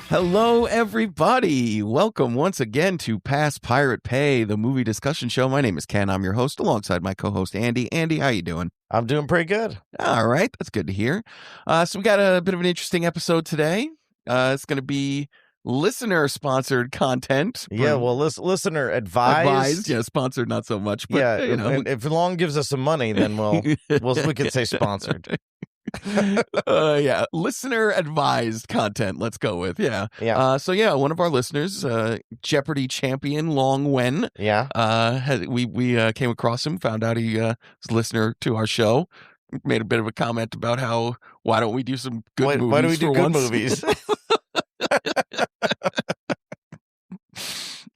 Hello, everybody. Welcome once again to Pass Pirate Pay, the movie discussion show. My name is Ken. I'm your host alongside my co-host, Andy. Andy, how you doing? I'm doing pretty good. All right. That's good to hear. So we got a bit of an interesting episode today. It's going to be listener-sponsored content. Yeah, well, listener advised. Yeah, sponsored not so much. But, yeah, if Long gives us some money, then we could say sponsored. Yeah, listener advised content. Let's go with So one of our listeners, Jeopardy champion Long Wen. We came across him, found out he was a listener to our show, made a bit of a comment about how why don't we do some good movies? Why do we do good once? movies?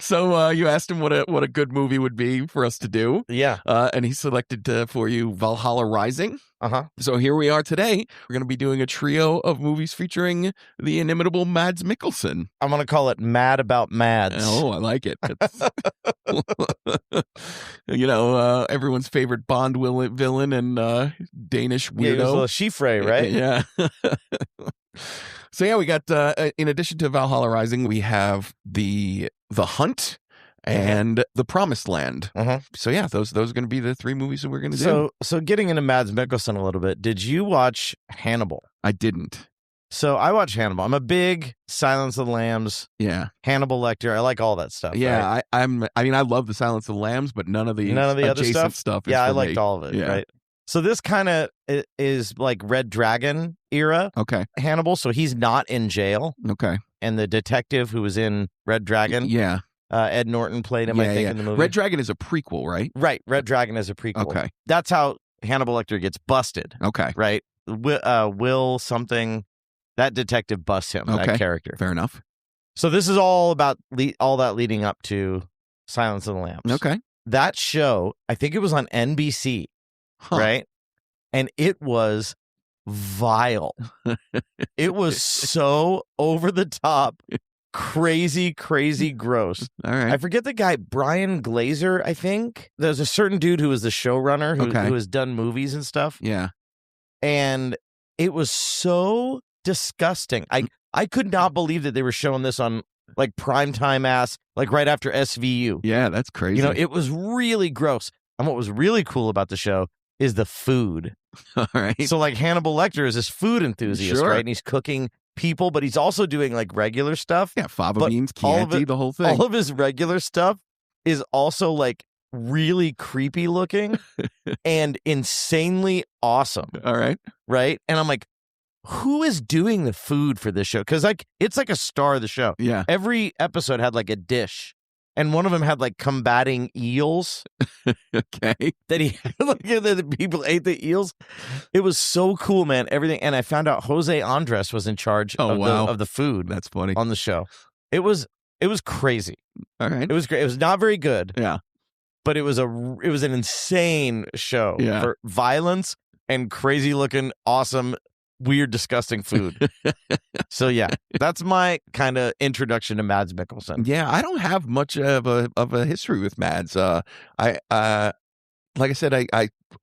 So you asked him what a good movie would be for us to do. Yeah. And he selected for you Valhalla Rising. Uh-huh. So here we are today. We're going to be doing a trio of movies featuring the inimitable Mads Mikkelsen. I'm going to call it Mad About Mads. Oh, I like it. Everyone's favorite Bond villain and Danish weirdo. Yeah, he was a little chiffre, right? Yeah. So we got, in addition to Valhalla Rising, we have The Hunt and The Promised Land. Uh-huh. So those are going to be the three movies that we're going to do. So getting into Mads Mikkelsen a little bit, did you watch Hannibal? I didn't. So I watched Hannibal. I'm a big Silence of the Lambs. Yeah. Hannibal Lecter. I like all that stuff. Yeah, right? I love the Silence of the Lambs, but none of the other stuff. Is I for liked me. all of it. Yeah. Right. So this kind of is like Red Dragon era. Okay. Hannibal. So he's not in jail. Okay. And the detective who was in Red Dragon. Yeah. Ed Norton played him, I think, in the movie. Red Dragon is a prequel, right? Right. Red Dragon is a prequel. Okay. That's how Hannibal Lecter gets busted. Okay. Right. Will something, that detective busts him, that character. Fair enough. So this is all about all that leading up to Silence of the Lambs. Okay. That show, I think it was on NBC, right? And it was vile. It was so over the top, crazy gross. All right. I forget the guy, Brian Glazer, I think. There's a certain dude who was the showrunner who has done movies and stuff. Yeah. And it was so disgusting. I could not believe that they were showing this on like primetime ass, like right after SVU. Yeah, that's crazy. It was really gross. And what was really cool about the show is the food. All right. So like Hannibal Lecter is this food enthusiast, right? And he's cooking people, but he's also doing like regular stuff. Yeah, fava beans, Chianti, the whole thing. All of his regular stuff is also like really creepy looking and insanely awesome. All right. Right? And I'm like, who is doing the food for this show? Because like it's like a star of the show. Yeah. Every episode had like a dish. And one of them had like combating eels. Okay. That he like the people ate the eels. It was so cool, man. Everything. And I found out Jose Andres was in charge of the food. That's funny. On the show. It was crazy. All right. It was great. It was not very good. Yeah. But it was an insane show for violence and crazy looking, awesome, weird, disgusting food. So that's my kind of introduction to Mads Mikkelsen. Yeah, I don't have much of a history with Mads. Like I said,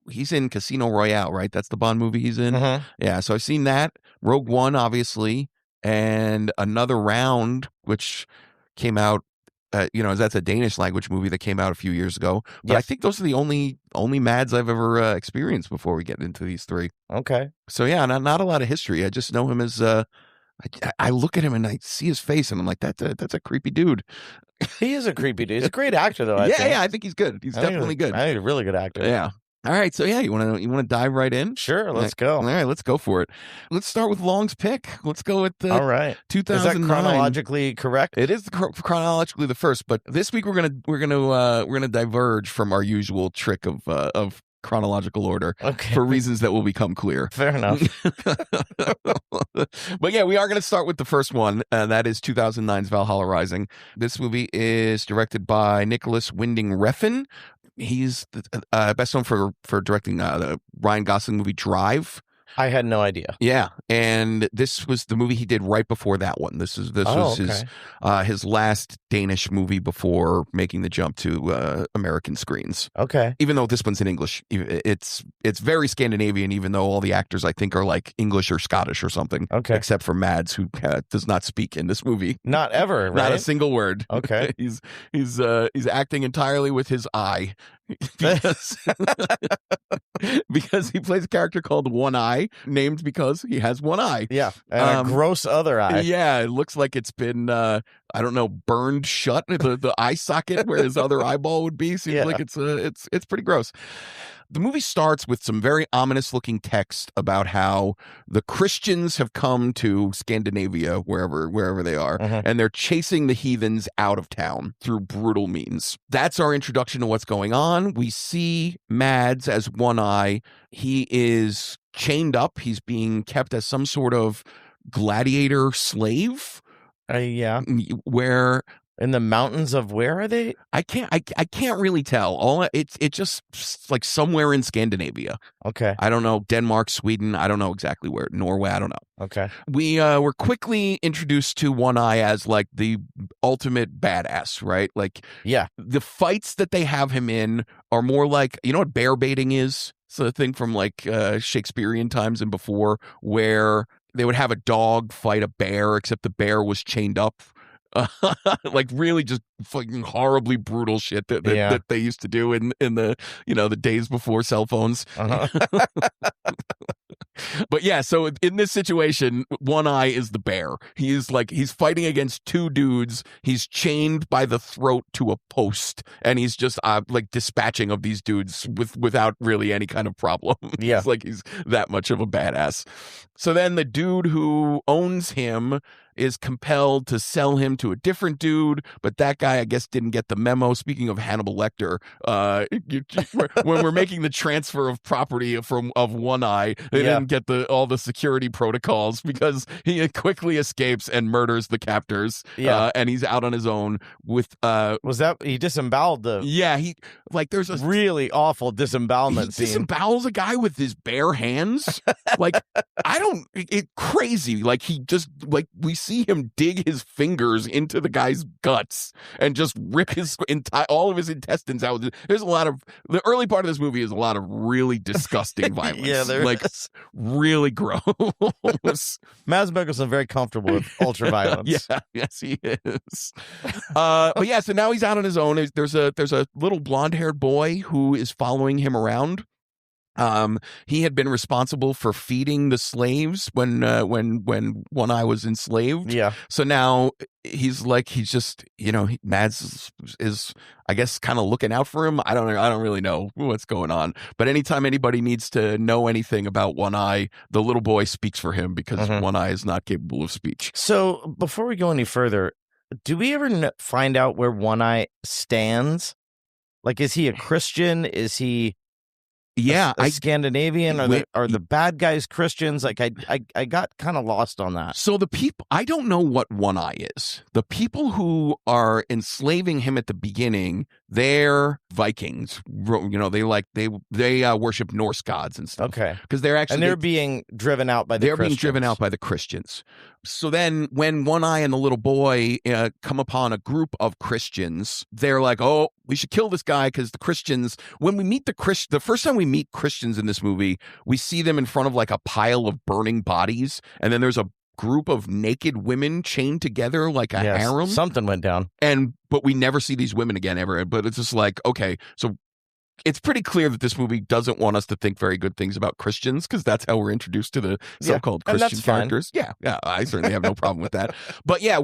he's in Casino Royale, right? That's the Bond movie he's in. Uh-huh. Yeah, so I've seen that. Rogue One, obviously, and Another Round, which came out. That's a Danish language movie that came out a few years ago. But I think those are the only Mads I've ever experienced before we get into these three. Okay. So not a lot of history. I just know him as I look at him and I see his face and I'm like, that's a creepy dude. He is a creepy dude. He's a great actor though. I think he's good. He's definitely good. I think he's a really good actor. Yeah. All right, so you want to dive right in? Sure, let's go. All right, let's go for it. Let's start with Long's pick. Let's go with all right. 2009. Is that chronologically correct? It is chronologically the first, but this week we're gonna diverge from our usual trick of chronological order for reasons that will become clear. Fair enough. But we are going to start with the first one, and that is 2009's Valhalla Rising. This movie is directed by Nicholas Winding Refn. He's best known for directing the Ryan Gosling movie Drive. I had no idea. Yeah, and this was the movie he did right before that one. This was his last Danish movie before making the jump to American screens. Okay. Even though this one's in English, it's very Scandinavian. Even though all the actors I think are like English or Scottish or something. Okay. Except for Mads, who does not speak in this movie. Not ever. Right? Not a single word. Okay. He's acting entirely with his eye. Because he plays a character called One Eye, named because he has one eye. Yeah, and a gross other eye. Yeah, it looks like it's been I don't know, burned shut, the eye socket where his other eyeball would be. Seems like it's pretty gross. The movie starts with some very ominous looking text about how the Christians have come to Scandinavia, wherever they are, and they're chasing the heathens out of town through brutal means. That's our introduction to what's going on. We see Mads as One Eye. He is chained up. He's being kept as some sort of gladiator slave. Yeah. Where in the mountains of where are they? I can't really tell. It's just like somewhere in Scandinavia. Okay. I don't know, Denmark, Sweden. I don't know exactly where. Norway. I don't know. Okay. We were quickly introduced to One Eye as like the ultimate badass, right? Like, yeah, the fights that they have him in are more like, you know what bear baiting is? It's a thing from like Shakespearean times and before, where they would have a dog fight a bear, except the bear was chained up. Like really just fucking horribly brutal shit that they used to do in the the days before cell phones. But yeah, so in this situation, One Eye is the bear. He's fighting against two dudes. He's chained by the throat to a post, and he's just like dispatching of these dudes without really any kind of problem. Yeah, it's like he's that much of a badass. So then the dude who owns him is compelled to sell him to a different dude, but that guy, I guess, didn't get the memo. Speaking of Hannibal Lecter, when we're making the transfer of property of One Eye, they didn't get all the security protocols, because he quickly escapes and murders the captors. And he's out on his own with was that he disemboweled the there's a really awful disembowelment scene. He disembowels a guy with his bare hands. Like crazy. Like he just we see him dig his fingers into the guy's guts and just rip all of his intestines out. There's a lot of the early part of this movie is a lot of really disgusting violence. Yeah, there is. Really gross. Mads Mikkelsen very comfortable with ultra violence. Yeah, yes, he is. But yeah, so now he's out on his own. There's a little blonde-haired boy who is following him around. He had been responsible for feeding the slaves when One Eye was enslaved. Yeah. So now he's just Mads is I guess kind of looking out for him. I don't really know what's going on. But anytime anybody needs to know anything about One Eye, the little boy speaks for him, because One Eye is not capable of speech. So before we go any further, do we ever find out where One Eye stands? Like, is he a Christian? Is he a Scandinavian? Are the bad guys Christians? Like I got kind of lost on that. So the people, I don't know what One Eye is. The people who are enslaving him at the beginning, they're Vikings. They worship Norse gods and stuff. Okay, because they're being driven out by the Christians. So then when One Eye and the little boy come upon a group of Christians, they're like, oh, we should kill this guy, because the Christians, when we meet the first time we meet Christians in this movie, we see them in front of like a pile of burning bodies, and then there's a group of naked women chained together like a harem. Something went down. But we never see these women again ever. But it's just like, okay, so it's pretty clear that this movie doesn't want us to think very good things about Christians, because that's how we're introduced to the so-called Christian characters. Yeah, I certainly have no problem with that. But yeah,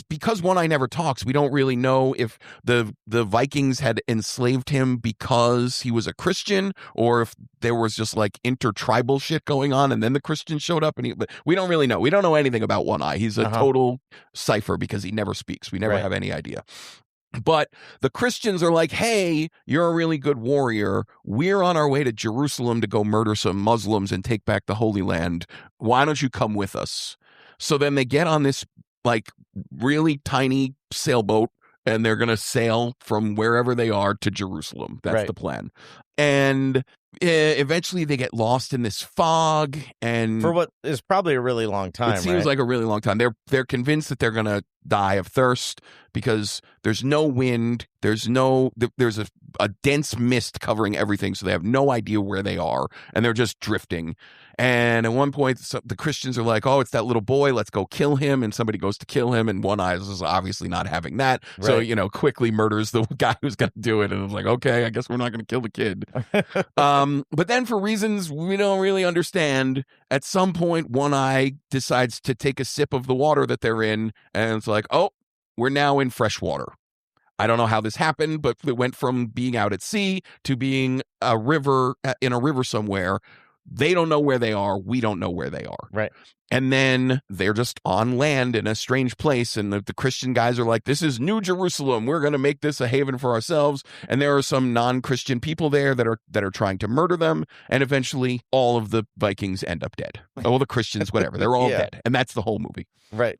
because One Eye never talks, we don't really know if the Vikings had enslaved him because he was a Christian, or if there was just like intertribal shit going on, and then the Christians showed up. But we don't really know. We don't know anything about One Eye. He's a total cipher, because he never speaks. We never have any idea. But the Christians are like, hey, you're a really good warrior. We're on our way to Jerusalem to go murder some Muslims and take back the Holy Land. Why don't you come with us? So then they get on this like really tiny sailboat and they're going to sail from wherever they are to Jerusalem. That's the plan. And eventually they get lost in this fog, and for what is probably a really long time. It seems like a really long time. They're convinced that they're going to die of thirst because there's no wind. There's a dense mist covering everything, so they have no idea where they are, and they're just drifting. And at one point, the Christians are like, "Oh, it's that little boy. Let's go kill him." And somebody goes to kill him, and One Eye is obviously not having that, so quickly murders the guy who's going to do it. And it's like, okay, I guess we're not going to kill the kid. But then, for reasons we don't really understand, at some point, One Eye decides to take a sip of the water that they're in, and it's like, oh, we're now in fresh water. I don't know how this happened, but it went from being out at sea to being in a river somewhere. They don't know where they are. We don't know where they are. Right. And then they're just on land in a strange place. And the Christian guys are like, this is New Jerusalem. We're going to make this a haven for ourselves. And there are some non-Christian people there that are trying to murder them. And eventually all of the Vikings end up dead. All the Christians, whatever. They're all dead. And that's the whole movie. Right.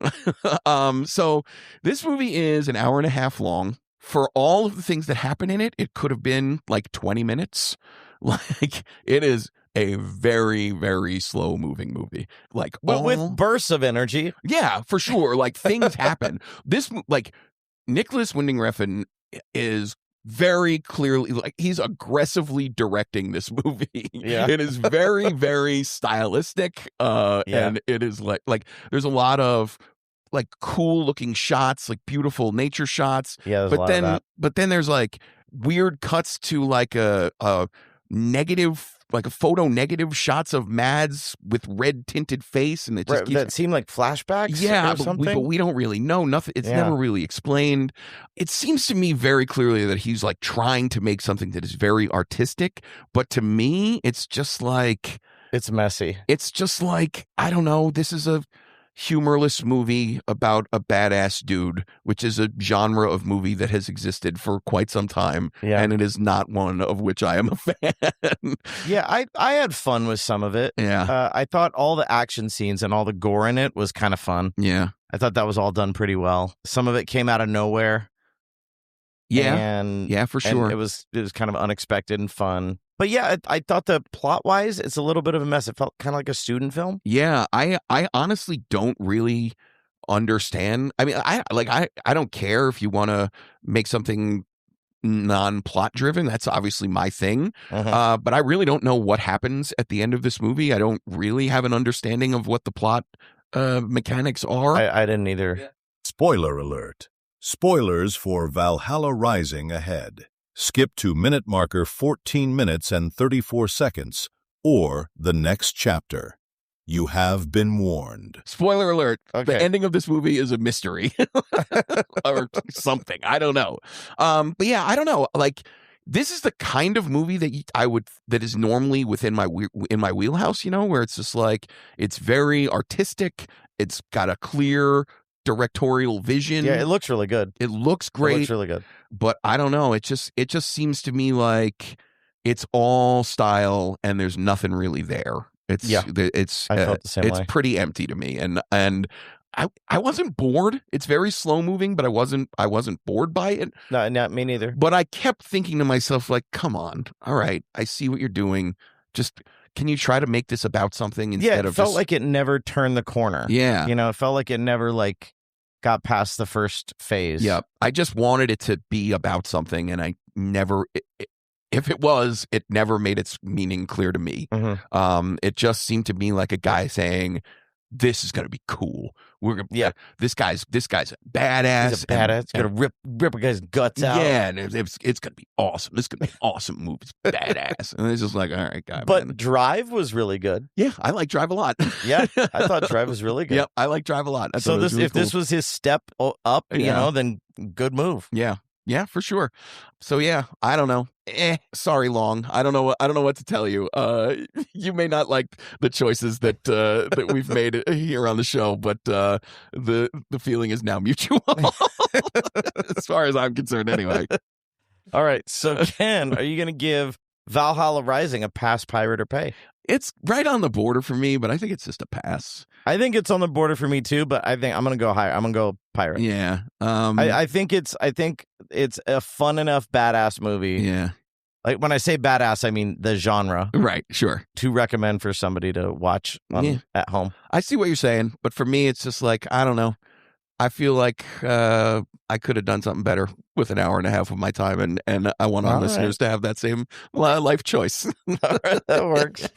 So this movie is an hour and a half long. For all of the things that happen in it, it could have been like 20 minutes. Like, it is a very, very slow moving movie. Like, but with bursts of energy. Yeah, for sure. Like, things happen. This, like, Nicholas Winding Refn is very clearly, like, he's aggressively directing this movie. Yeah. It is very, very stylistic. And it is like there's a lot of like cool looking shots, like beautiful nature shots. Yeah, but then there's like weird cuts to like a negative, like a photo negative shots of Mads with red tinted face, and it just that seem like flashbacks. Yeah, or something? but we don't really know nothing. It's never really explained. It seems to me very clearly that he's like trying to make something that is very artistic, but to me, it's just like it's messy. It's just like, I don't know. This is a humorless movie about a badass dude, which is a genre of movie that has existed for quite some time, and it is not one of which I am a fan. Yeah, I had fun with some of it. Yeah. I thought all the action scenes and all the gore in it was kind of fun. Yeah. I thought that was all done pretty well. Some of it came out of nowhere. Yeah, for sure. And it was kind of unexpected and fun. But yeah, I thought that plot-wise, it's a little bit of a mess. It felt kind of like a student film. Yeah, I honestly don't really understand. I mean, I don't care if you want to make something non-plot driven. That's obviously my thing. But I really don't know what happens at the end of this movie. I don't really have an understanding of what the plot mechanics are. I didn't either. Yeah. Spoiler alert. Spoilers for Valhalla Rising ahead. Skip to minute marker 14 minutes and 34 seconds, or the next chapter. You have been warned. Spoiler alert. Okay. The ending of this movie is a mystery or something. I don't know. But yeah, I don't know. Like, this is the kind of movie that is normally within my wheelhouse, you know, where it's just like, it's very artistic. It's got a clear directorial vision. Yeah, it looks really good. It looks great. It looks really good. But I don't know. It just seems to me like it's all style and there's nothing really there. I felt the same way. It's pretty empty to me, and I wasn't bored. It's very slow moving, but I wasn't bored by it. No, not me neither. But I kept thinking to myself, like, come on, all right, I see what you're doing. Just, can you try to make this about something instead of? It felt like it never turned the corner. Yeah, you know, it felt like it never like got past the first phase. Yeah, I just wanted it to be about something, and I never. If it was, it never made its meaning clear to me. It just seemed to me like a guy saying, "This is gonna be cool. We're gonna, this guy's a badass. He's a badass. He's gonna rip a guy's guts out. Yeah, and it's gonna be awesome. This is gonna be an awesome movie. It's badass." And it's just like, all right, guy. But man. Drive was really good. Yeah, I like Drive a lot. Yeah, I thought Drive was really good. Yep, I like Drive a lot. So this was his step up, you know, then good move. Yeah, for sure. So yeah, I don't know. Sorry, Long. I don't know what to tell you. You may not like the choices that we've made here on the show, but the feeling is now mutual, as far as I'm concerned. Anyway. All right. So Ken, are you going to give Valhalla Rising a pass, pirate, or pay? It's right on the border for me, but I think it's just a pass. I think it's on the border for me too, but I think I'm gonna go higher. I'm gonna go pirate. Yeah. I think it's a fun enough badass movie. Yeah. Like when I say badass, I mean the genre. Right. Sure. To recommend for somebody to watch at home. I see what you're saying, but for me, it's just like, I don't know. I feel like I could have done something better with an hour and a half of my time, and I want our listeners to have that same life choice. All right, that works.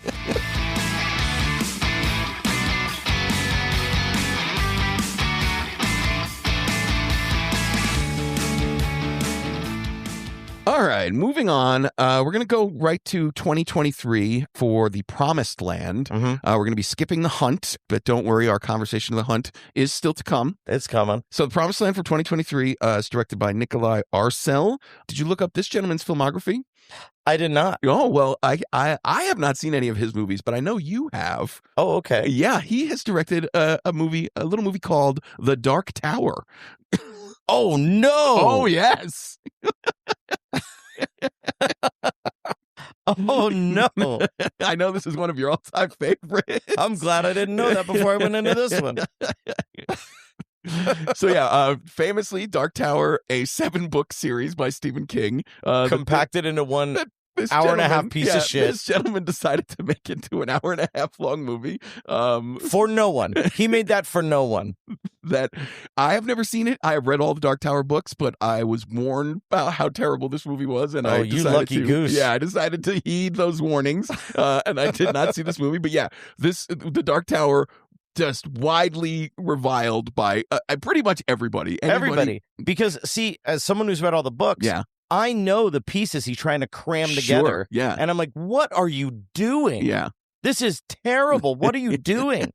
All right, moving on. We're going to go right to 2023 for The Promised Land. Mm-hmm. We're going to be skipping The Hunt, but don't worry, our conversation of The Hunt is still to come. It's coming. So The Promised Land for 2023 is directed by Nikolai Arcel. Did you look up this gentleman's filmography? I did not. Oh, well, I have not seen any of his movies, but I know you have. Oh, okay. Yeah, he has directed a little movie called The Dark Tower. Oh, no. Oh, yes. Oh, no. I know this is one of your all-time favorites. I'm glad I didn't know that before I went into this one. So yeah, famously, Dark Tower, a 7-book series by Stephen King, compacted into one hour and a half piece of shit. This gentleman decided to make it into an hour and a half long movie for no one. He made that for no one. That I have never seen it. I have read all the Dark Tower books, but I was warned about how terrible this movie was, and I decided lucky goose. Yeah, I decided to heed those warnings, and I did not see this movie. But yeah, the Dark Tower, just widely reviled by pretty much everybody. Everybody. Because, see, as someone who's read all the books, I know the pieces he's trying to cram together. Yeah. And I'm like, what are you doing? Yeah. This is terrible. What are you doing?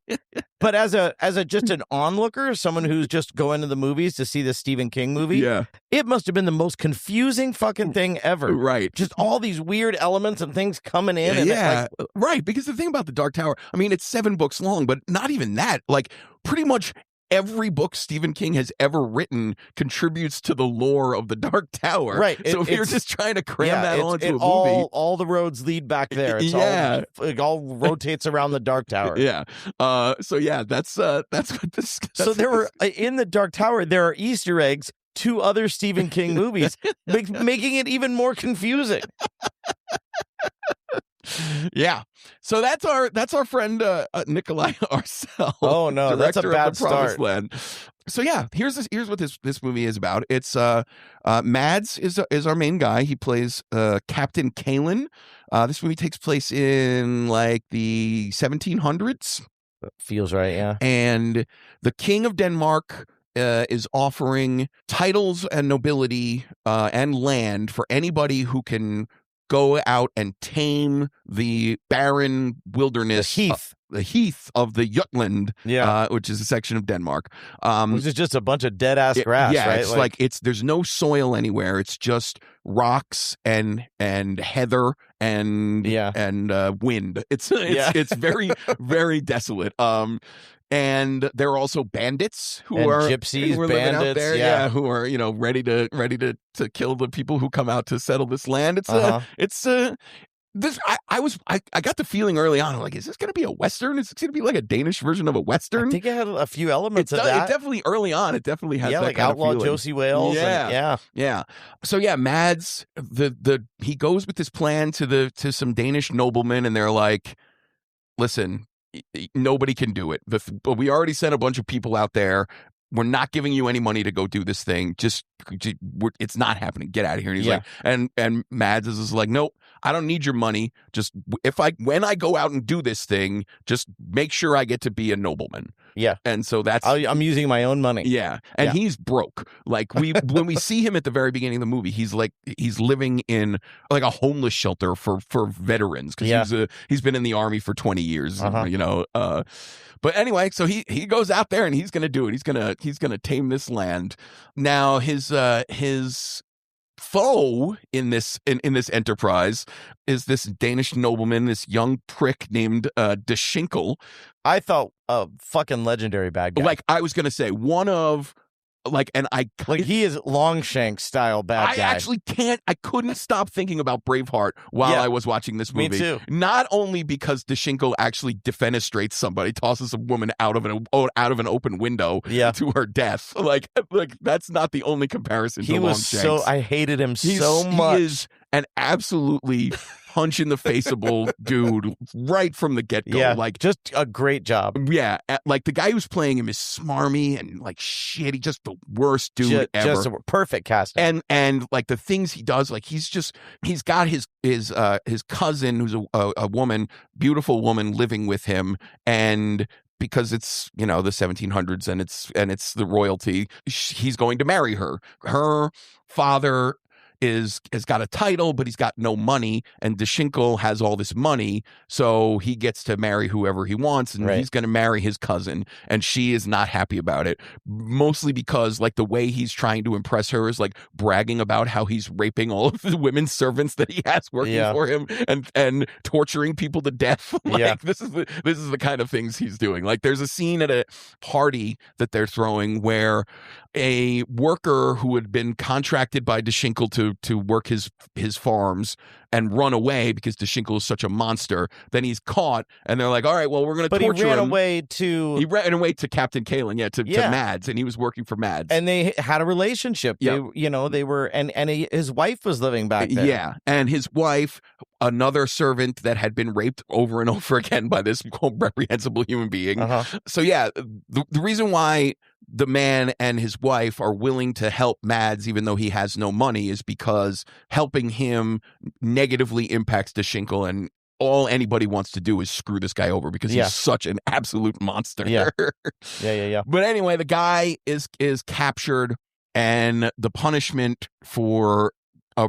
But as a just an onlooker, someone who's just going to the movies to see the Stephen King movie, it must have been the most confusing fucking thing ever. Right. Just all these weird elements and things coming in. And right. Because the thing about the Dark Tower, I mean, it's 7 books long, but not even that. Like, pretty much every book Stephen King has ever written contributes to the lore of the Dark Tower. Right. So if you're just trying to cram that onto a movie. All the roads lead back there. It's it all rotates around the Dark Tower. Yeah. So yeah, that's what this. So there were in the Dark Tower, there are Easter eggs to other Stephen King movies, making it even more confusing. Yeah. So that's our friend Nikolai Arcel. Oh no, that's a bad start. Land. So yeah, here's what this movie is about. It's Mads is our main guy. He plays Captain Kalen. This movie takes place in like the 1700s. That feels right, yeah. And the King of Denmark is offering titles and nobility and land for anybody who can go out and tame the barren wilderness, the heath of the Jutland, which is a section of Denmark, which is just a bunch of dead ass grass. Yeah, right? It's like there's no soil anywhere. It's just rocks and heather and wind. It's very very desolate. And there are also bandits who are gypsies, who are bandits, living out there, who are ready to kill the people who come out to settle this land. It's this. I got the feeling early on, like, is this going to be a Western? Is this going to be like a Danish version of a Western? I think it had a few elements of that. It definitely early on. It definitely has that like kind Outlaw of feeling. Josie Wales. Yeah. So yeah, Mads he goes with this plan to some Danish noblemen, and they're like, listen, nobody can do it. But we already sent a bunch of people out there. We're not giving you any money to go do this thing. It's not happening. Get out of here. And he's like, and Mads is like, nope, I don't need your money. Just when I go out and do this thing, just make sure I get to be a nobleman. Yeah. And so I'm using my own money. Yeah. And he's broke. Like when we see him at the very beginning of the movie, he's living in like a homeless shelter for veterans, because he's been in the army for 20 years, but anyway, so he goes out there and he's going to do it. He's going to tame this land. Now his foe in this enterprise is this Danish nobleman, this young prick named De Schinkel. I thought a fucking legendary bad guy. Like I was going to say, one of and he is Longshanks style bad guy. I couldn't stop thinking about Braveheart while I was watching this movie. Me too. Not only because Dashinkle actually defenestrates somebody, tosses a woman out of an open window to her death. Like that's not the only comparison to Longshanks. I hated him so much. He is an absolutely punch in the faceable dude right from the get-go. Yeah, like just a great job. Yeah, like the guy who's playing him is smarmy and like shitty, just the worst dude ever. Just a perfect casting. And like the things he does, like he's got his cousin who's a woman, beautiful woman living with him, and because it's the 1700s and it's the royalty, he's going to marry her. Her father has got a title, but he's got no money, and Dashinkle has all this money, so he gets to marry whoever he wants, and he's going to marry his cousin, and she is not happy about it, mostly because like the way he's trying to impress her is like bragging about how he's raping all of the women servants that he has working for him and torturing people to death. This is the kind of things he's doing. Like there's a scene at a party that they're throwing where a worker who had been contracted by Dashinkle to work his farms and run away because Dashinkle is such a monster. Then he's caught, and they're like, "All right, well, we're going to torture him." But he ran away to Captain Kalen, to Mads, and he was working for Mads. And they had a relationship. Yeah. They were, and his wife was living back there. Yeah, and his wife, another servant that had been raped over and over again by this reprehensible human being. So yeah, the reason why the man and his wife are willing to help Mads even though he has no money is because helping him negatively impacts Dashinkle, and all anybody wants to do is screw this guy over because he's such an absolute monster. Yeah. But anyway, the guy is captured, and the punishment for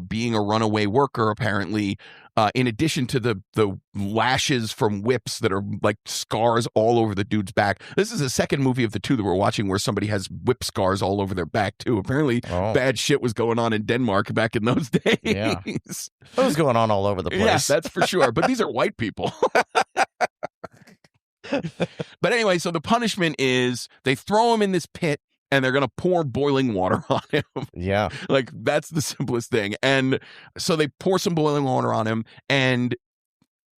being a runaway worker, apparently, in addition to the lashes from whips that are like scars all over the dude's back. This is the second movie of the two that we're watching where somebody has whip scars all over their back too. Apparently bad shit was going on in Denmark back in those days. Yeah. It was going on all over the place. Yeah, that's for sure. But these are white people. But anyway, so the punishment is they throw him in this pit, and they're going to pour boiling water on him. Yeah. Like, that's the simplest thing. And so they pour some boiling water on him, and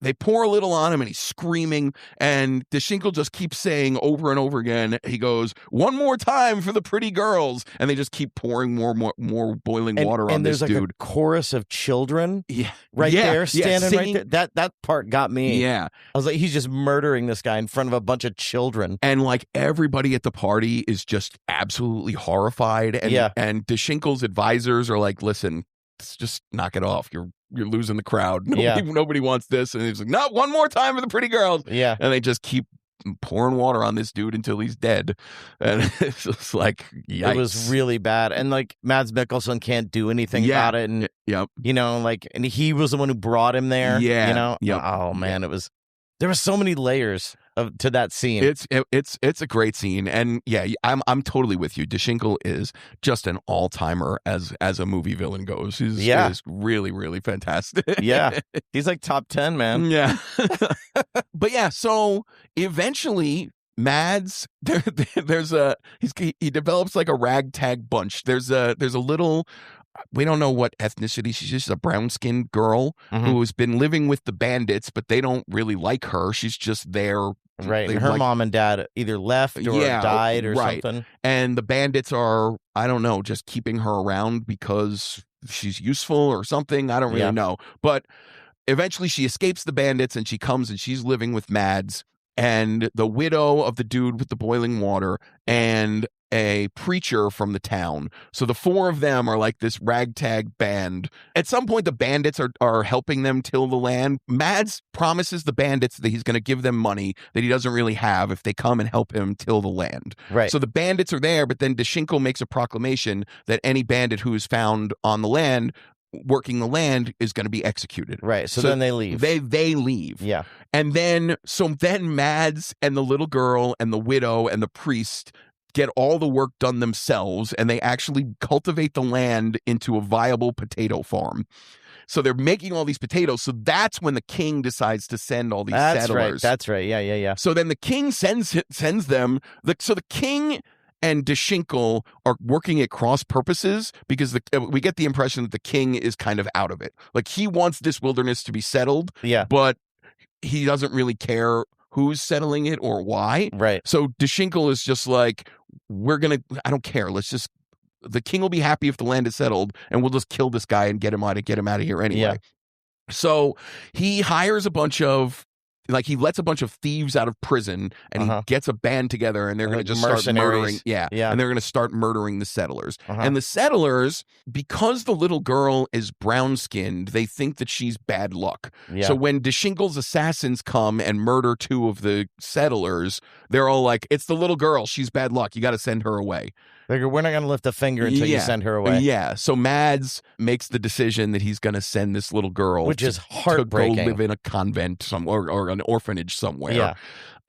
they pour a little on him, and he's screaming, and Dashinkle just keeps saying over and over again, he goes, "One more time for the pretty girls." And they just keep pouring more boiling water on this dude. And there's like a chorus of children there, standing right there. That part got me. Yeah. I was like, he's just murdering this guy in front of a bunch of children. And like everybody at the party is just absolutely horrified. And Dashinkle's advisors are like, "Listen, just knock it off. You're losing the crowd. Nobody wants this." And he's like, "No, one more time for the pretty girls." Yeah. And they just keep pouring water on this dude until he's dead. And it's just like, yikes. It was really bad. And like Mads Mikkelsen can't do anything about it. And, and he was the one who brought him there. Yeah. Oh, man, there were so many layers to that scene. It's a great scene, and I'm totally with you. Dashinkle is just an all-timer as a movie villain goes. He's really, really fantastic. Yeah, he's like top 10, man. Yeah. But yeah, so eventually Mads, he develops like a ragtag bunch. There's a little, we don't know what ethnicity. She's just a brown-skinned girl who has been living with the bandits, but they don't really like her. She's just there. Right. And her mom and dad either left or died or something. And the bandits are, I don't know, just keeping her around because she's useful or something. I don't really know. But eventually she escapes the bandits, and she comes and she's living with Mads and the widow of the dude with the boiling water and a preacher from the town. So the four of them are like this ragtag band. At some point, the bandits are helping them till the land. Mads promises the bandits that he's going to give them money that he doesn't really have if they come and help him till the land. Right. So the bandits are there, but then Dashinkle makes a proclamation that any bandit who is found on the land working the land is going to be executed. Right. So then they leave. They leave. Yeah. And then Mads and the little girl and the widow and the priest get all the work done themselves, and they actually cultivate the land into a viable potato farm. So they're making all these potatoes. So that's when the king decides to send all these settlers. That's right. Yeah. So then the king sends them. So the king and Dashinkle are working at cross purposes because we get the impression that the king is kind of out of it. Like, he wants this wilderness to be settled, but he doesn't really care who's settling it or why. Right. So Dashinkle is just like, I don't care. The king will be happy if the land is settled, and we'll just kill this guy and get him out of here anyway. Yeah. So he hires he lets a bunch of thieves out of prison, and he gets a band together, and they're going to just start murdering. Yeah. And they're going to start murdering the settlers. And the settlers, because the little girl is brown-skinned, they think that she's bad luck. Yeah. So when Dashinkle's assassins come and murder 2 of the settlers, they're all like, it's the little girl. She's bad luck. You got to send her away. We're not going to lift a finger until you send her away. Yeah. So Mads makes the decision that he's going to send this little girl, which is heartbreaking, to go live in a convent somewhere or an orphanage somewhere. Yeah.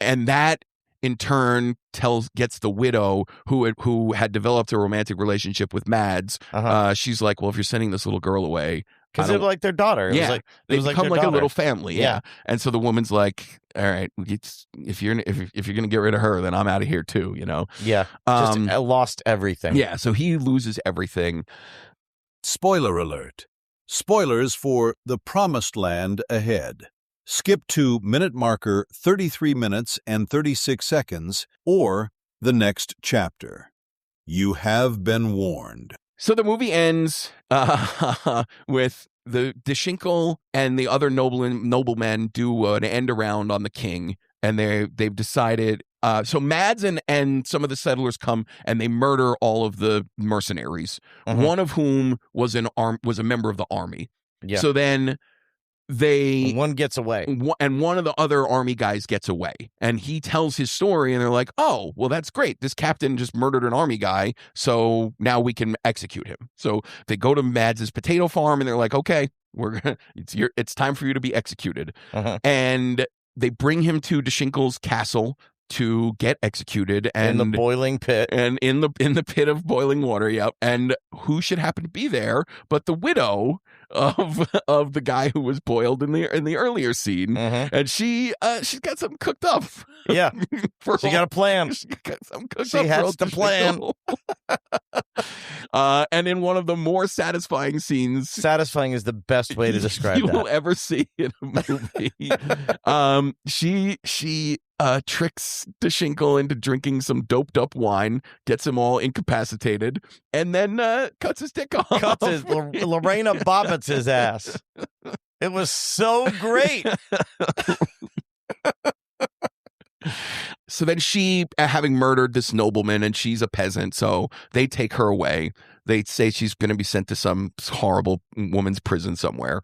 And that in turn gets the widow who had developed a romantic relationship with Mads. She's like, well, if you're sending this little girl away, because they're like their daughter. They become like a little family. Yeah. And so the woman's like, all right, if you're gonna get rid of her, then I'm out of here too. Yeah. Just lost everything. Yeah. So he loses everything. Spoiler alert. Spoilers for The Promised Land ahead. Skip to minute marker 33 minutes and 36 seconds or the next chapter. You have been warned. So the movie ends with the Dashinkle and the other noblemen do an end around on the king, and they've decided. So Mads and some of the settlers come and they murder all of the mercenaries, one of whom was a member of the army. Yeah. So then one gets away, and one of the other army guys gets away, and he tells his story, and they're like, oh, well, that's great, this captain just murdered an army guy, so now we can execute him. So they go to Mads's potato farm, and they're like, okay, it's time for you to be executed. And they bring him to Dashinkle's castle to get executed, and in the boiling pit, and in the pit of boiling water. Yep. And who should happen to be there but the widow of the guy who was boiled in the earlier scene, and she's got something cooked up. Yeah, she got a plan. She has the plan. And in one of the more satisfying scenes, satisfying is the best way to describe you will ever see in a movie. She tricks Dashinkle into drinking some doped up wine, gets him all incapacitated, and then cuts his dick off. Lorena Bobbitt's his ass. It was so great. So then she, having murdered this nobleman, and she's a peasant, so they take her away. They say she's going to be sent to some horrible woman's prison somewhere.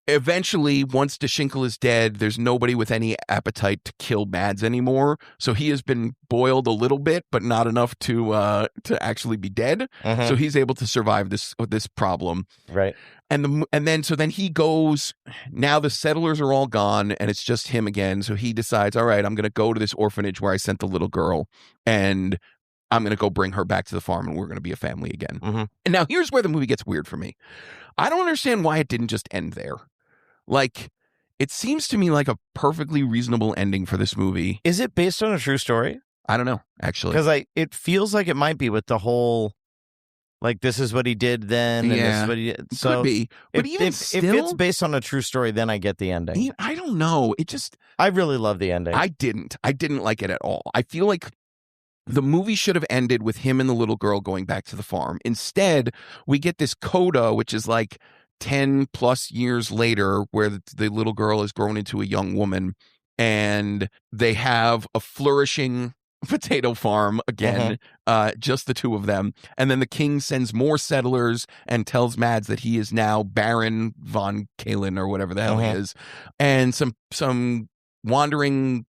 Eventually, once Dashinkle is dead, there's nobody with any appetite to kill Mads anymore. So he has been boiled a little bit, but not enough to actually be dead. So he's able to survive this problem. Right. And then he goes. Now the settlers are all gone, and it's just him again. So he decides, all right, I'm going to go to this orphanage where I sent the little girl, and I'm going to go bring her back to the farm, and we're going to be a family again. And now here's where the movie gets weird for me. I don't understand why it didn't just end there. Like, it seems to me like a perfectly reasonable ending for this movie. Is it based on a true story? I don't know, actually. Because it feels like it might be with the whole, like, this is what he did then, and this is what he did. So could be. But even still, if it's based on a true story, then I get the ending. I don't know. I really love the ending. I didn't like it at all. I feel like the movie should have ended with him and the little girl going back to the farm. Instead, we get this coda, which is like 10 plus years later, where the little girl is grown into a young woman, and they have a flourishing potato farm again, just the two of them. And then the king sends more settlers and tells Mads that he is now Baron von Kalen or whatever the hell he is. And some wandering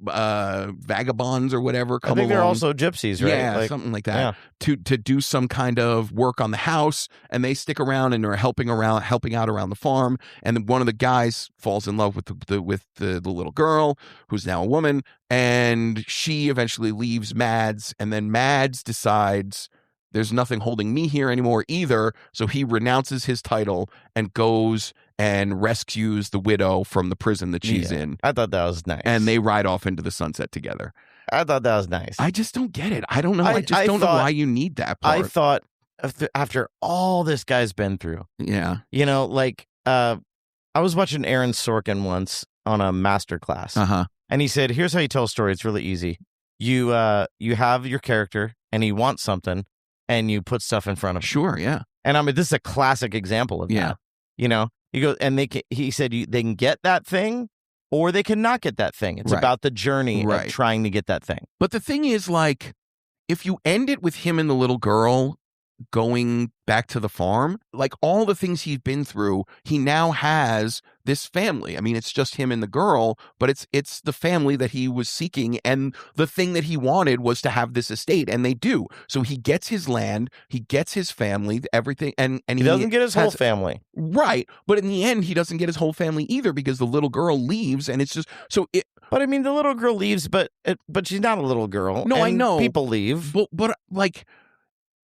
vagabonds or whatever come along. I think they're also gypsies, right? Yeah, something like that. Yeah. To do some kind of work on the house, and they stick around and are helping out around the farm. And then one of the guys falls in love with the little girl, who's now a woman, and she eventually leaves Mads, and then Mads decides there's nothing holding me here anymore either, so he renounces his title and goes and rescues the widow from the prison that she's in. I thought that was nice. And they ride off into the sunset together. I thought that was nice. I just don't get it. I don't know. I just don't know why you need that part. I thought after all this guy's been through. Yeah. You know, like I was watching Aaron Sorkin once on a masterclass. And he said, here's how you tell a story. It's really easy. You have your character and he wants something and you put stuff in front of him. Sure, yeah. And I mean, this is a classic example of that. You know, he goes, and he said they can get that thing or they can not get that thing. It's about the journey of trying to get that thing. But the thing is, like, if you end it with him and the little girl going back to the farm, like all the things he's been through, he now has this family. I mean, it's just him and the girl, but it's the family that he was seeking, and the thing that he wanted was to have this estate, and they do. So he gets his land, he gets his family, everything, and he doesn't get his whole family. Right. But in the end, he doesn't get his whole family either because the little girl leaves, and it's just so it. But I mean, the little girl leaves, but she's not a little girl. No, I know. People leave. But like,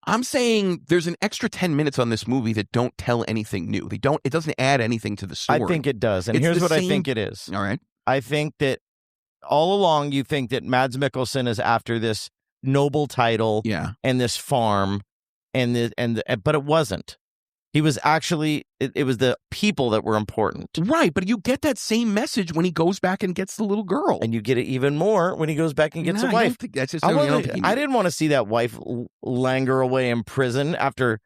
I'm saying there's an extra 10 minutes on this movie that don't tell anything new. It doesn't add anything to the story. I think it does. And here's what I think it is. All right. I think that all along you think that Mads Mikkelsen is after this noble title and this farm but it wasn't. He was actually, it was the people that were important. Right, but you get that same message when he goes back and gets the little girl. And you get it even more when he goes back and gets a wife. I don't think that's just I didn't want to see that wife languor away in prison after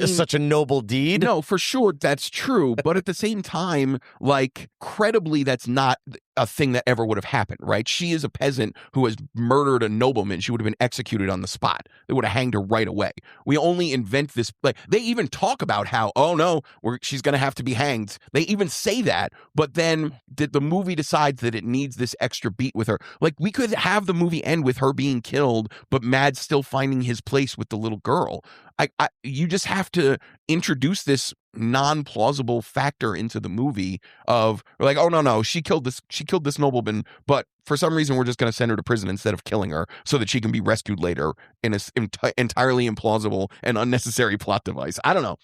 such a noble deed. No, for sure, that's true. But at the same time, like, credibly, that's not a thing that ever would have happened, right? She is a peasant who has murdered a nobleman. She would have been executed on the spot. They would have hanged her right away. We only invent this. Like, they even talk about how, oh no, she's going to have to be hanged. They even say that. But then the movie decides that it needs this extra beat with her. Like, we could have the movie end with her being killed, but Mads still finding his place with the little girl. You just have to introduce this non-plausible factor into the movie of like, oh no, she killed this nobleman, but for some reason we're just going to send her to prison instead of killing her so that she can be rescued later in an entirely implausible and unnecessary plot device. I don't know.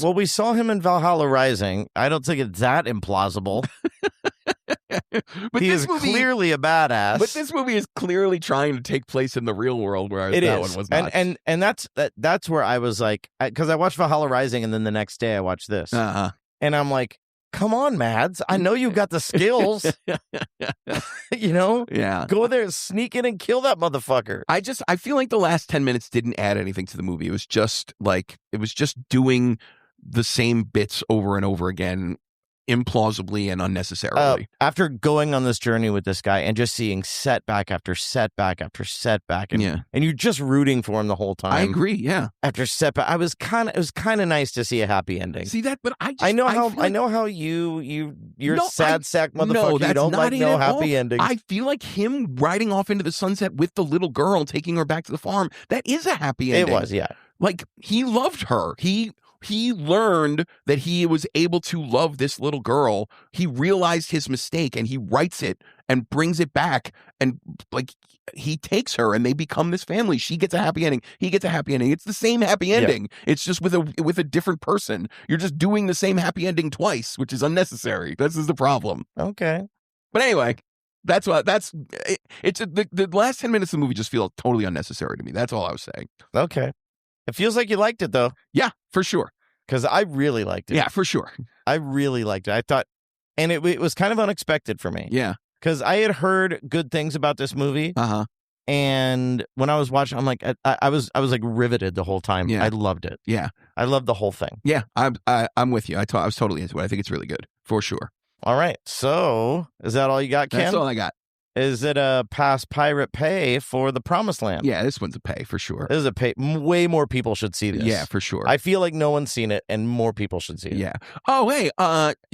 Well, we saw him in Valhalla Rising. I don't think it's that implausible. But he is clearly a badass. But this movie is clearly trying to take place in the real world, whereas that one was not. And that's where I was like, because I watched Valhalla Rising, and then the next day I watched this, and I'm like, come on, Mads, I know you've got the skills. You know, go there, sneak in, and kill that motherfucker. I feel like the last 10 minutes didn't add anything to the movie. It was just doing the same bits over and over again, implausibly and unnecessarily. After going on this journey with this guy and just seeing setback after setback after setback, and you're just rooting for him the whole time. I agree. Yeah. After setback, it was kind of nice to see a happy ending. See that, but I know how you're sad sack motherfucker. No, you don't like no happy endings. I feel like him riding off into the sunset with the little girl, taking her back to the farm. That is a happy ending. It was, yeah. Like, he loved her. He learned that he was able to love this little girl. He realized his mistake and he writes it and brings it back. And like, he takes her and they become this family. She gets a happy ending. He gets a happy ending. It's the same happy ending. Yeah. It's just with a different person. You're just doing the same happy ending twice, which is unnecessary. This is the problem. Okay. But anyway, it's the last 10 minutes of the movie just feel totally unnecessary to me. That's all I was saying. Okay. It feels like you liked it, though. Yeah, for sure. Because I really liked it. Yeah, for sure. I really liked it. I thought, and it was kind of unexpected for me. Yeah. Because I had heard good things about this movie. And when I was watching, I'm like, I was like riveted the whole time. Yeah. I loved it. Yeah. I loved the whole thing. Yeah, I'm with you. I was totally into it. I think it's really good, for sure. All right. So, is that all you got, Kim? That's all I got. Is it a pass pirate pay for the Promised Land? Yeah, this one's a pay for sure. This is a pay. Way more people should see this. Yeah, for sure. I feel like no one's seen it, and more people should see it. Yeah. Oh, hey,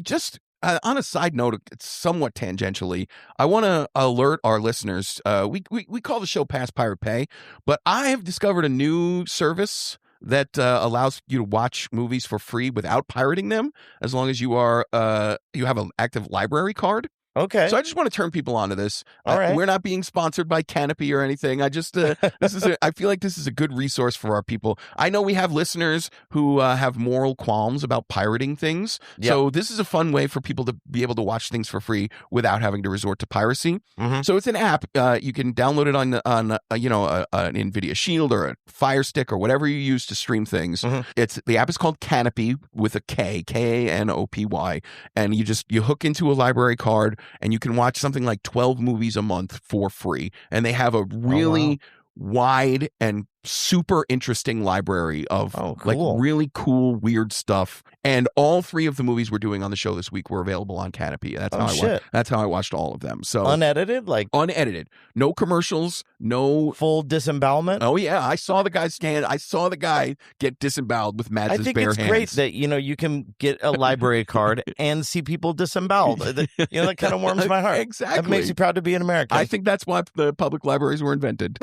just on a side note, somewhat tangentially, I want to alert our listeners. We call the show Pass Pirate Pay, but I have discovered a new service that allows you to watch movies for free without pirating them, as long as you have an active library card. Okay. So I just want to turn people onto this. All right. We're not being sponsored by Canopy or anything. I just I feel like this is a good resource for our people. I know we have listeners who have moral qualms about pirating things. Yep. So this is a fun way for people to be able to watch things for free without having to resort to piracy. Mm-hmm. So it's an app. You can download it on an NVIDIA Shield or a Fire Stick or whatever you use to stream things. Mm-hmm. The app is called Canopy with a K, Kanopy, and you hook into a library card. And you can watch something like 12 movies a month for free. And they have a really wide and super interesting library of like really cool, weird stuff. And all 3 of the movies we're doing on the show this week were available on Canopy. That's how I watched all of them. So unedited, no commercials, no full disembowelment. Oh yeah, I saw the guy get disemboweled with Mads' bare hands. I think it's great that you can get a library card and see people disemboweled. That kind of warms my heart. Exactly, that makes me proud to be an American. I think that's why the public libraries were invented.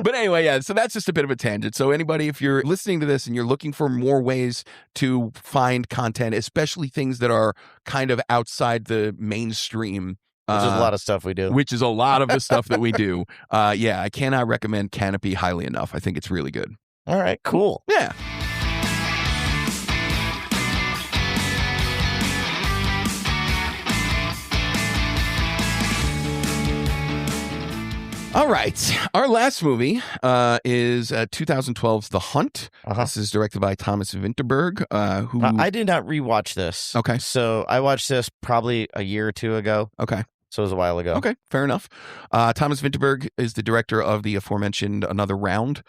But anyway, yeah, so that's just a bit of a tangent. So anybody, if you're listening to this and you're looking for more ways to find content, especially things that are kind of outside the mainstream, which is a lot of stuff we do. Which is a lot of the stuff that we do. I cannot recommend Canopy highly enough. I think it's really good. All right, cool. Yeah. All right. Our last movie is 2012's The Hunt. This is directed by Thomas Vinterberg. Who I did not rewatch this. Okay. So I watched this probably a year or 2 ago. Okay. So it was a while ago. Okay. Fair enough. Thomas Vinterberg is the director of the aforementioned Another Round.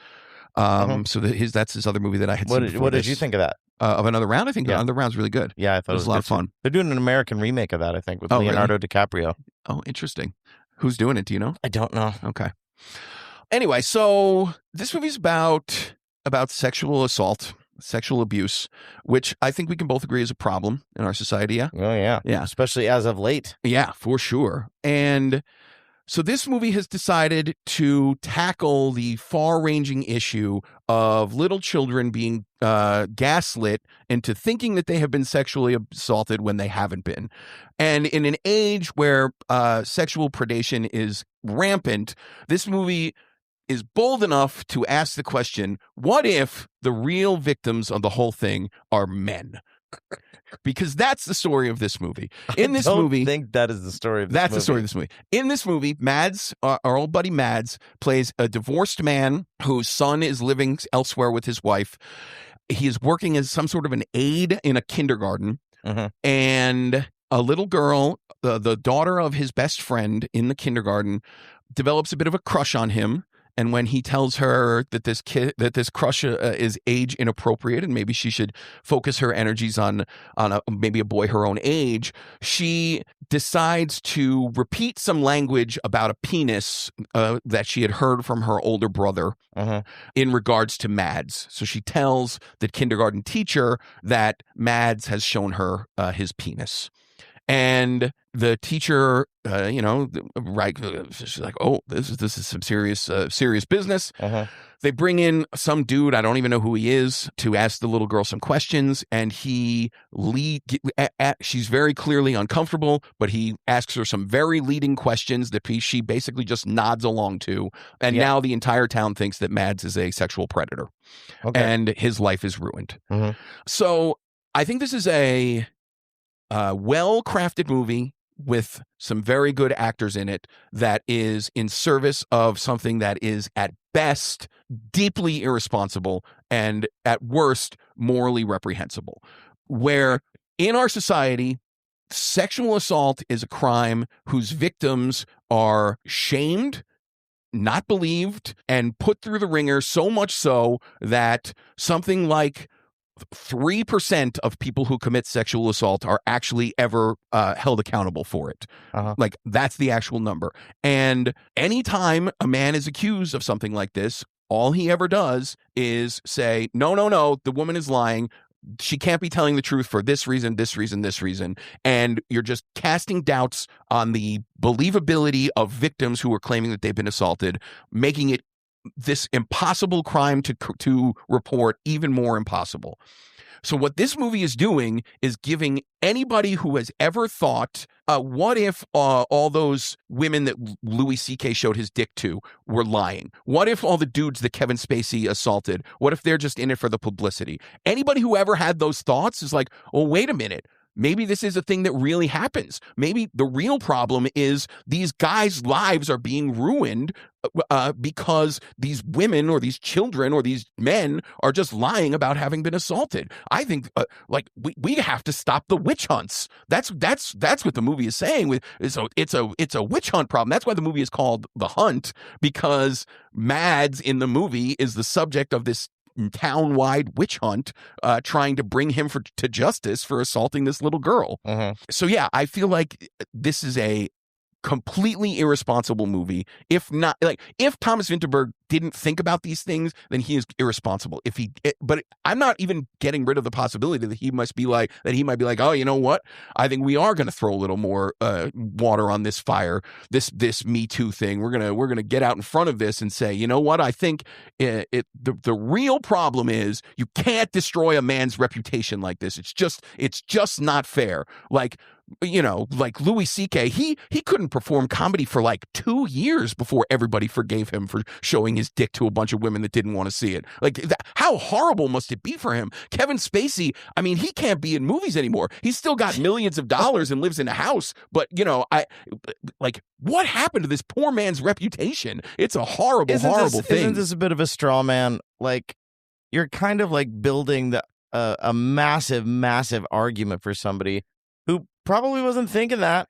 So that's his other movie that I had seen. What did you think of that? Of Another Round? I think Another Round's really good. Yeah, I thought it was a lot of fun. They're doing an American remake of that, I think, with Leonardo DiCaprio. Oh, interesting. Who's doing it? Do you know? I don't know. Okay. Anyway, so this movie's about sexual assault, sexual abuse, which I think we can both agree is a problem in our society. Yeah. Oh, yeah. Yeah. Especially as of late. Yeah, for sure. And so this movie has decided to tackle the far-ranging issue of little children being gaslit into thinking that they have been sexually assaulted when they haven't been. And in an age where sexual predation is rampant, this movie is bold enough to ask the question, what if the real victims of the whole thing are men? Because that's the story of this movie. In this movie, I think that is the story of this movie. That's the story of this movie. In this movie, Mads, our old buddy Mads, plays a divorced man whose son is living elsewhere with his wife. He is working as some sort of an aide in a kindergarten. And a little girl, the daughter of his best friend in the kindergarten, develops a bit of a crush on him. And when he tells her that this crush is age inappropriate and maybe she should focus her energies on maybe a boy her own age, she decides to repeat some language about a penis that she had heard from her older brother in regards to Mads. So she tells the kindergarten teacher that Mads has shown her his penis. And the teacher, she's like, "Oh, this is some serious business." They bring in some dude, I don't even know who he is, to ask the little girl some questions, and she's very clearly uncomfortable, but he asks her some very leading questions that she basically just nods along to, and now the entire town thinks that Mads is a sexual predator, and his life is ruined. So I think this is a well-crafted movie with some very good actors in it that is in service of something that is at best deeply irresponsible and at worst morally reprehensible. Where in our society, sexual assault is a crime whose victims are shamed, not believed, and put through the ringer, so much so that something like 3% of people who commit sexual assault are actually ever held accountable for it. Like, that's the actual number. And anytime a man is accused of something like this, all he ever does is say, no, the woman is lying. She can't be telling the truth for this reason, this reason, this reason. And you're just casting doubts on the believability of victims who are claiming that they've been assaulted, making it this impossible crime to report even more impossible. So what this movie is doing is giving anybody who has ever thought, what if all those women that Louis C.K. showed his dick to were lying? What if all the dudes that Kevin Spacey assaulted, what if they're just in it for the publicity? Anybody who ever had those thoughts is like, oh, wait a minute. Maybe this is a thing that really happens. Maybe the real problem is these guys' lives are being ruined because these women or these children or these men are just lying about having been assaulted. I think we have to stop the witch hunts. That's what the movie is saying. It's a witch hunt problem. That's why the movie is called The Hunt, because Mads in the movie is the subject of this town-wide witch hunt, trying to bring him to justice for assaulting this little girl. So yeah, I feel like this is a completely irresponsible movie. If Thomas Vinterberg didn't think about these things, then he is irresponsible. But I'm not even getting rid of the possibility that he might be like, oh, you know what? I think we are going to throw a little more water on this fire, this Me Too thing. We're gonna get out in front of this and say, you know what? I think the real problem is you can't destroy a man's reputation like this. It's just not fair. Like Louis C.K., he couldn't perform comedy for like 2 years before everybody forgave him for showing his dick to a bunch of women that didn't want to see it. How horrible must it be for him? Kevin Spacey, I mean, he can't be in movies anymore. He's still got millions of dollars and lives in a house. But, what happened to this poor man's reputation? It's a horrible thing. Isn't this a bit of a straw man? Like, you're kind of like building a massive, massive argument for somebody who probably wasn't thinking that.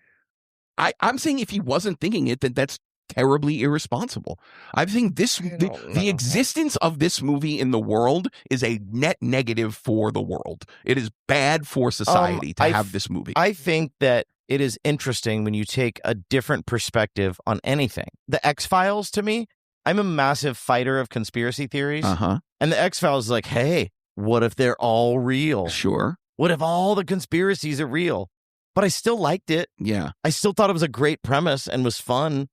I'm saying if he wasn't thinking it, then that's terribly irresponsible. I think the existence of this movie in the world is a net negative for the world. It is bad for society to have this movie. I think that it is interesting when you take a different perspective on anything. The X-Files, to me, I'm a massive fighter of conspiracy theories. And the X-Files is like, hey, what if they're all real? Sure. What if all the conspiracies are real? But I still liked it. Yeah. I still thought it was a great premise and was fun.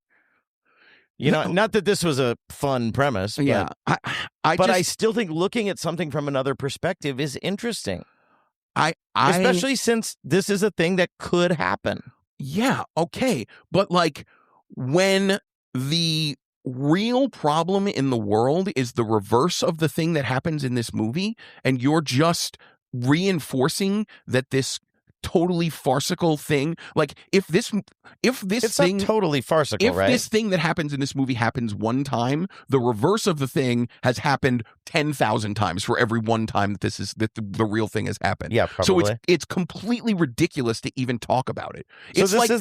Not that this was a fun premise. But, yeah. I still think looking at something from another perspective is interesting. Especially since this is a thing that could happen. Yeah. Okay. But when the real problem in the world is the reverse of the thing that happens in this movie, and you're just reinforcing that this totally farcical thing, if this it's thing not totally farcical, right? This thing that happens in this movie happens one time, the reverse of the thing has happened 10,000 times for every one time that the real thing has happened. Yeah, probably. So it's completely ridiculous to even talk about it. So it's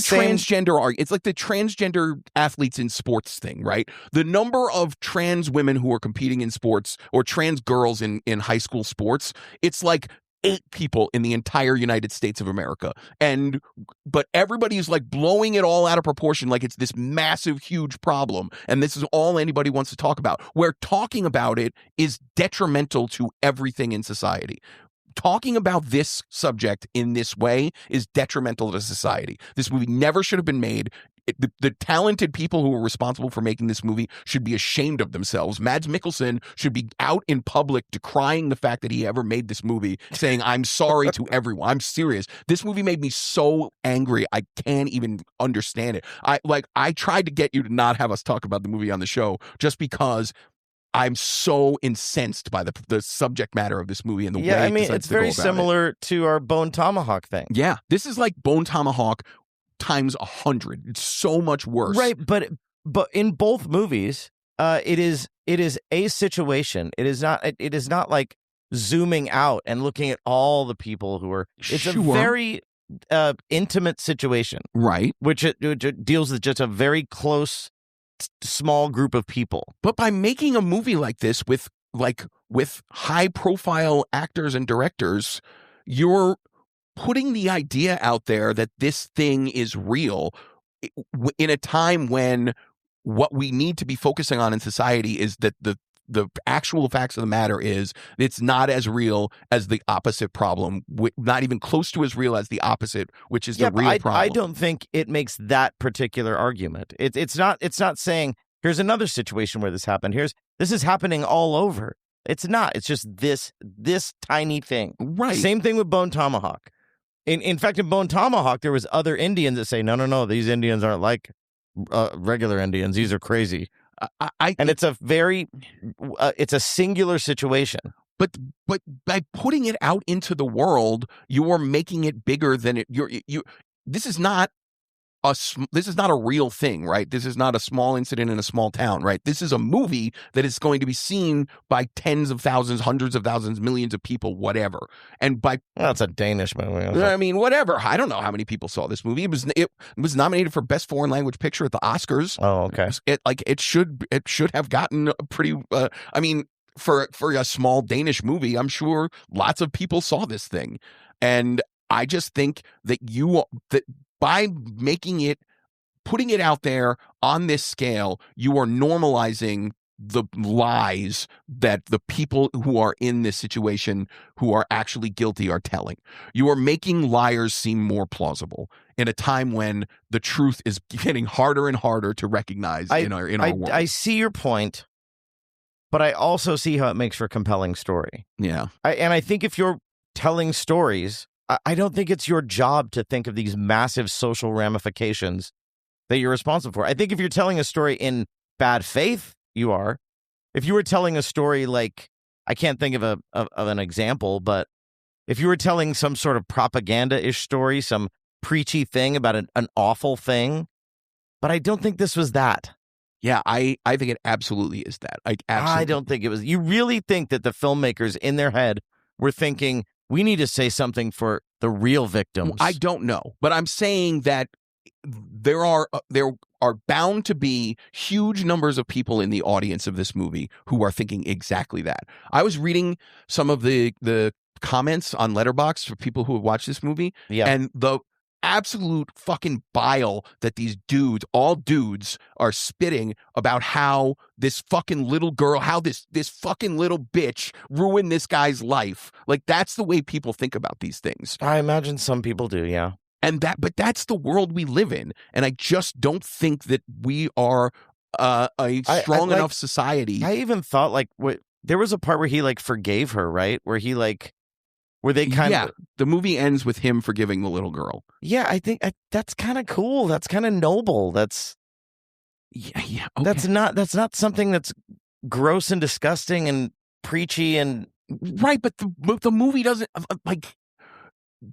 transgender It's like the transgender athletes in sports thing, right? The number of trans women who are competing in sports, or trans girls in high school sports, it's like 8 people in the entire United States of America. But everybody's blowing it all out of proportion, like it's this massive, huge problem. And this is all anybody wants to talk about, where talking about it is detrimental to everything in society. Talking about this subject in this way is detrimental to society. This movie never should have been made. The talented people who were responsible for making this movie should be ashamed of themselves. Mads Mikkelsen should be out in public decrying the fact that he ever made this movie, saying, I'm sorry to everyone. I'm serious. This movie made me so angry, I can't even understand it. I tried to get you to not have us talk about the movie on the show just because I'm so incensed by the subject matter of this movie and the way it decides it's to go very about similar to our Bone Tomahawk thing. Yeah, this is like Bone Tomahawk times 100. It's so much worse. Right, but in both movies, it is a situation. It is not like zooming out and looking at all the people who are. It's a very intimate situation, right? Which it deals with just a very close, small group of people. But by making a movie like this with high profile actors and directors, you're putting the idea out there that this thing is real in a time when what we need to be focusing on in society is that the actual facts of the matter is it's not as real as the opposite problem, not even close to as real as the opposite, which is the real problem. I don't think it makes that particular argument. It's not saying here's another situation where this happened. This is happening all over. It's not. It's just this tiny thing. Right. Same thing with Bone Tomahawk. In fact, in Bone Tomahawk, there was other Indians that say, no, these Indians aren't like regular Indians. These are crazy. And it's it's a singular situation. But by putting it out into the world, you are making it bigger than it. This is not a real thing, right? This is not a small incident in a small town, right? This is a movie that is going to be seen by tens of thousands, hundreds of thousands, millions of people, whatever. And that's a Danish movie. I mean, whatever. I don't know how many people saw this movie. It was nominated for Best Foreign Language Picture at the Oscars. Oh, okay. It should have gotten a pretty. I mean, for a small Danish movie, I'm sure lots of people saw this thing, and I just think that by putting it out there on this scale, you are normalizing the lies that the people who are in this situation, who are actually guilty, are telling. You are making liars seem more plausible in a time when the truth is getting harder and harder to recognize in our world. I see your point, but I also see how it makes for a compelling story. Yeah. And I think if you're telling stories, I don't think it's your job to think of these massive social ramifications that you're responsible for. I think if you're telling a story in bad faith, you are. If you were telling a story like, I can't think of an example, but if you were telling some sort of propaganda-ish story, some preachy thing about an awful thing, but I don't think this was that. Yeah, I think it absolutely is that. I don't think it was. You really think that the filmmakers in their head were thinking, we need to say something for the real victims? I don't know, but I'm saying that there are bound to be huge numbers of people in the audience of this movie who are thinking exactly that. I was reading some of the comments on Letterboxd for people who have watched this movie, and the absolute fucking bile that these all dudes are spitting about how this fucking little girl, how this fucking little bitch ruined this guy's life. Like, that's the way people think about these things. I imagine some people do, yeah. But that's the world we live in. And I just don't think that we are a strong enough society. I even thought there was a part where he forgave her, right? Where he where they kind of... the movie ends with him forgiving the little girl. Yeah, I think that's kind of cool. That's kind of noble. That's... Yeah, okay. That's not something that's gross and disgusting and preachy and... Right, but the movie doesn't...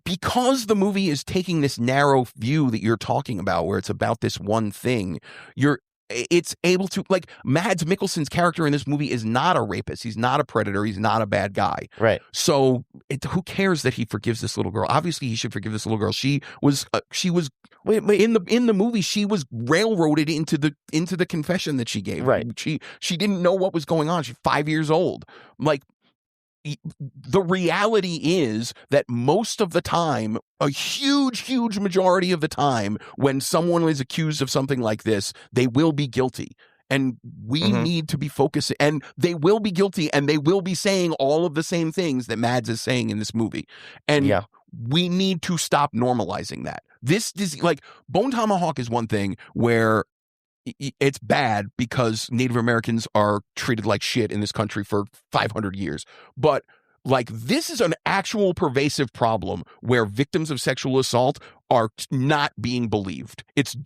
Because the movie is taking this narrow view that you're talking about, where it's about this one thing, it's able to, Mads Mikkelsen's character in this movie is not a rapist. He's not a predator. He's not a bad guy. Right. So who cares that he forgives this little girl? Obviously, he should forgive this little girl. She was wait. in the movie. She was railroaded into the confession that she gave. Right. She didn't know what was going on. She's 5 years old. The reality is that most of the time, a huge majority of the time, when someone is accused of something like this, they will be guilty. And we need to be focusing, and they will be guilty, and they will be saying all of the same things that Mads is saying in this movie. And we need to stop normalizing that. This is Bone Tomahawk is one thing where it's bad because Native Americans are treated like shit in this country for 500 years. But this is an actual pervasive problem where victims of sexual assault are not being believed. It's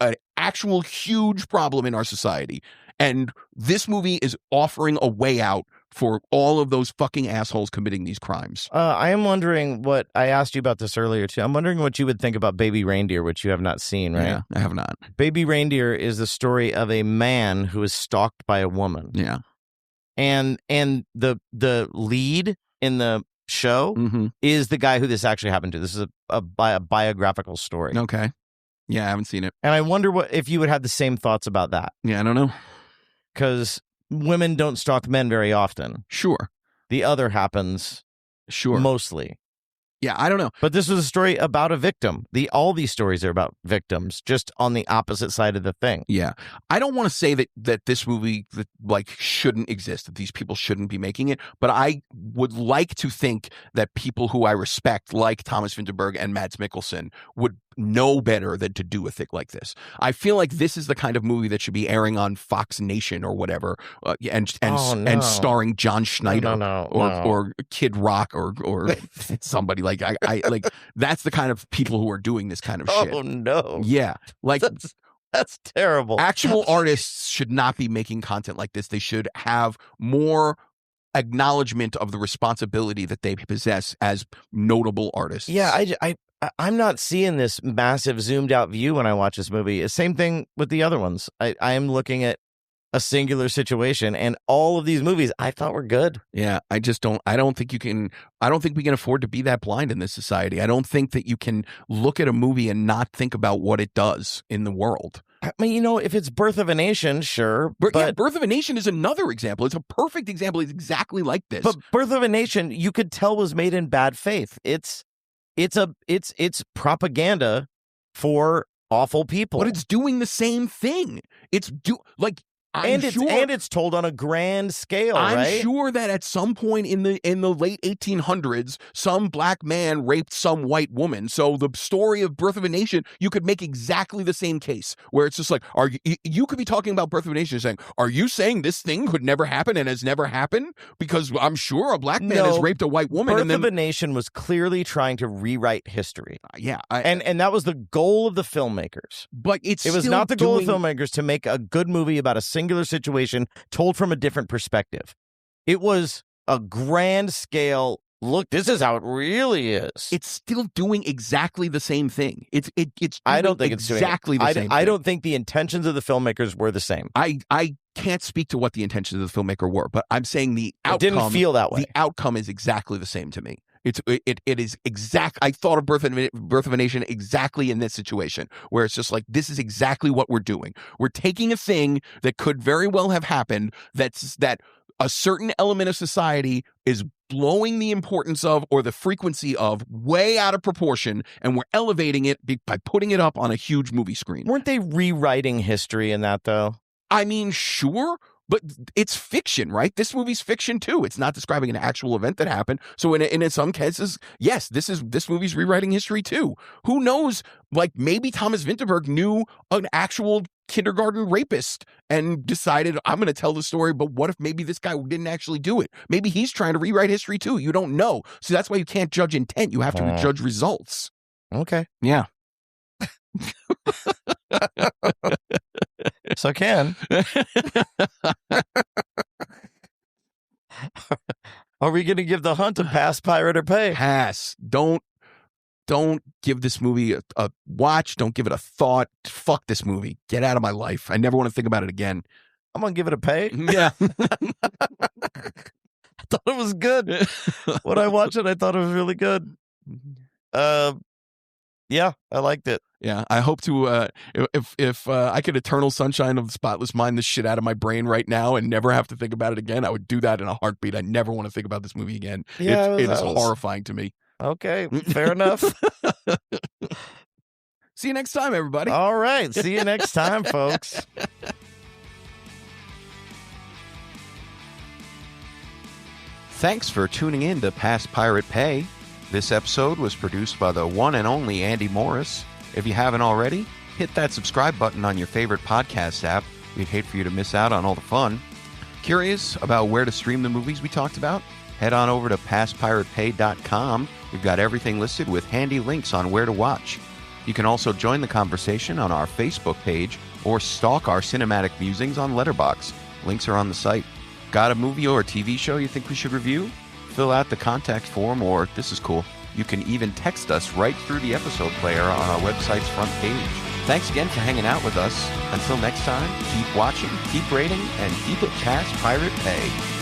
an actual huge problem in our society. And this movie is offering a way out for all of those fucking assholes committing these crimes. I am wondering what I asked you about this earlier too. I'm wondering what you would think about Baby Reindeer, which you have not seen, right? Yeah, I have not. Baby Reindeer is the story of a man who is stalked by a woman. Yeah. And the lead in the show is the guy who this actually happened to. This is a biographical story. Okay. Yeah, I haven't seen it. And I wonder if you would have the same thoughts about that. Yeah, I don't know. Because women don't stalk men very often. Sure. The other happens mostly. Yeah, I don't know. But this was a story about a victim. All these stories are about victims, just on the opposite side of the thing. Yeah. I don't want to say that this movie shouldn't exist, that these people shouldn't be making it, but I would like to think that people who I respect, like Thomas Vinterberg and Mads Mikkelsen, would know better than to do a thing like this. I feel like this is the kind of movie that should be airing on Fox Nation or whatever, and starring John Schneider or Kid Rock or somebody like I like that's the kind of people who are doing this kind of shit. Oh no. Yeah. Like that's terrible. Actual artists should not be making content like this. They should have more acknowledgement of the responsibility that they possess as notable artists. Yeah, I'm not seeing this massive zoomed out view when I watch this movie. Same thing with the other ones. I am looking at a singular situation, and all of these movies I thought were good. Yeah, I don't think we can afford to be that blind in this society. I don't think that you can look at a movie and not think about what it does in the world. I mean, if it's Birth of a Nation, sure. But Birth of a Nation is another example. It's a perfect example. It's exactly like this. But Birth of a Nation, you could tell, was made in bad faith. It's propaganda for awful people. But it's doing the same thing. It's told on a grand scale. I'm sure that at some point in the late 1800s, some black man raped some white woman. So the story of Birth of a Nation, you could make exactly the same case, where it's just like, you could be talking about Birth of a Nation saying, are you saying this thing could never happen and has never happened? Because I'm sure a black man has raped a white woman. Birth of a Nation was clearly trying to rewrite history. Yeah, and that was the goal of the filmmakers. But it was not the goal of filmmakers to make a good movie about a singular situation told from a different perspective. It was a grand scale. Look, this is how it really is. It's still doing exactly the same thing. It's I don't think it's exactly the same. I don't think the intentions of the filmmakers were the same. I can't speak to what the intentions of the filmmaker were, but I'm saying the outcome. It didn't feel that way. The outcome is exactly the same to me. It is exact. I thought of Birth of a Nation exactly in this situation, where it's just like, this is exactly what we're doing. We're taking a thing that could very well have happened, that a certain element of society is blowing the importance of or the frequency of way out of proportion, and we're elevating it by putting it up on a huge movie screen. Weren't they rewriting history in that, though? I mean, sure. But it's fiction, right? This movie's fiction too. It's not describing an actual event that happened. So in some cases, yes, this movie's rewriting history too. Who knows? Like, maybe Thomas Vinterberg knew an actual kindergarten rapist and decided, I'm going to tell the story, but what if maybe this guy didn't actually do it? Maybe he's trying to rewrite history too. You don't know. So that's why you can't judge intent. You have to judge results. Okay. Yeah. So Ken, are we going to give The Hunt a pass, pirate, or pay? Pass. Don't give this movie a watch. Don't give it a thought. Fuck this movie. Get out of my life. I never want to think about it again. I'm going to give it a pay. Yeah. I thought it was good. When I watched it, I thought it was really good. Yeah, I liked it. Yeah, I hope to, if I could eternal sunshine of the spotless mind this shit out of my brain right now and never have to think about it again, I would do that in a heartbeat. I never want to think about this movie again. Yeah, it is horrifying to me. Okay, fair enough. See you next time, everybody. All right, see you next time, folks. Thanks for tuning in to Pass Pirate Pay. This episode was produced by the one and only Andy Morris. If you haven't already, hit that subscribe button on your favorite podcast app. We'd hate for you to miss out on all the fun. Curious about where to stream the movies we talked about? Head on over to passpiratepay.com. We've got everything listed with handy links on where to watch. You can also join the conversation on our Facebook page or stalk our cinematic musings on Letterboxd. Links are on the site. Got a movie or a TV show you think we should review? Fill out the contact form, or this is cool, you can even text us right through the episode player on our website's front page. Thanks again for hanging out with us. Until next time, keep watching, keep rating, and keep it past Pirate Pay.